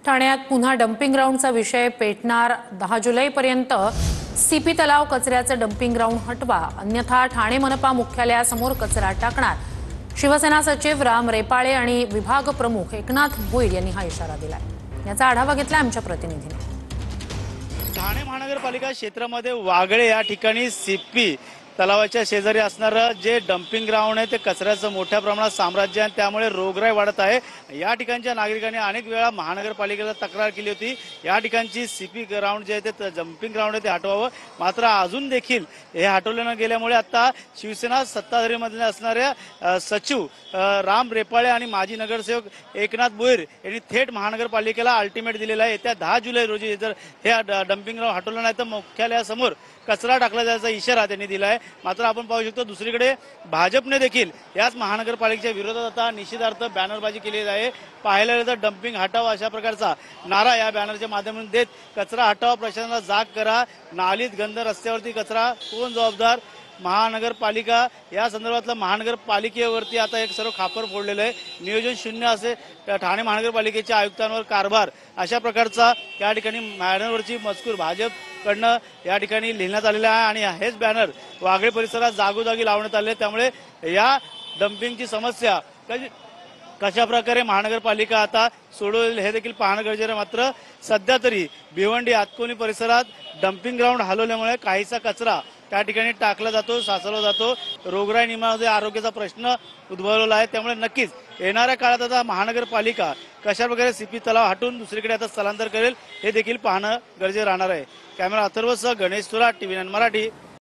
ठाण्यात पुन्हा डम्पिंग ग्राउंडचा विषय पेटणार। 10 जुलैपर्यंत सीपी तलाव कचऱ्याचं डम्पिंग ग्राउंड हटवा, अन्यथा ठाणे मनपा मुख्यालयासमोर कचरा टाकणार। शिवसेना सचिव राम रेपाळे आणि विभाग प्रमुख एकनाथ भोईर यांनी हा इशारा दिलाय। याचा आढावा घेतला आमच्या प्रतिनिधीने। ठाणे महानगरपालिका क्षेत्रामध्ये वागळे या ठिकाणी सीपी तलावाच्या शेजारी असणारं जे डम्पिंग ग्राउंड आहे ते कचऱ्याचं मोठ्या प्रमाणात साम्राज्य आहे, त्यामुळे रोगराई वाढत आहे। या ठिकाणच्या नागरिकांनी अनेक वेळा महानगरपालिकेला तक्रार केली होती। या ठिकाणची सीपी ग्राउंड जे आहे ते डम्पिंग ग्राउंड आहे ते हटवावं, मात्र अजून देखील हे हटवले न गेल्यामुळे आता शिवसेना सत्ताधारीमधले असणाऱ्या सचिव राम रेपाळे आणि माजी नगरसेवक एकनाथ भोईर यांनी थेट महानगरपालिकेला अल्टिमेट दिलेला आहे। येत्या 10 जुलै रोजी जर हे डम्पिंग ग्राउंड हटवलं नाही तर मुख्यालयासमोर कचरा टाकला जायचा इशारा त्यांनी दिला आहे। मात्र आपण पाहू शकतो दुसरीकडे भाजपने देखील याच महानगरपालिकेच्या विरोधात आता निषेधार्थ बॅनरबाजी केली आहे। पाहायला गेलं तर डम्पिंग हटावा अशा प्रकारचा नारा या बॅनरच्या माध्यमातून देत कचरा हटावा, प्रशासनाला जाग करा, नालीत गंद, रस्त्यावरती कचरा, कोण जबाबदार, महानगरपालिका, या संदर्भातलं महानगरपालिकेवरती आता एक सर्व खापर फोडलेलं आहे। नियोजन शून्य असे ठाणे महानगरपालिकेच्या आयुक्तांवर कारभार, अशा प्रकारचा या ठिकाणी बॅनरवरची मजकूर भाजपकडनं या ठिकाणी लिहिण्यात आलेला आहे आणि हेच बॅनर वागळे परिसरात जागोजागी लावण्यात आले। त्यामुळे या डम्पिंगची समस्या कशा प्रकारे महानगरपालिका आता सोडवेल हे देखील पाहणं गरजेचं आहे। मात्र सध्या तरी भिवंडी आतकोणी परिसरात डम्पिंग ग्राउंड हलवल्यामुळे काहीसा कचरा त्या ठिकाणी टाकला जातो, साचवला जातो, रोगराई निर्माण होते, आरोग्याचा प्रश्न उद्भवलेला आहे। त्यामुळे नक्कीच येणाऱ्या काळात आता महानगरपालिका कशा प्रकारे सीपी तलाव हटून दुसरीकडे आता स्थलांतर करेल हे देखील पाहणं गरजेचं राहणार आहे। कॅमेरा अथर्वसह गणेश सुराट, TV9 मराठी।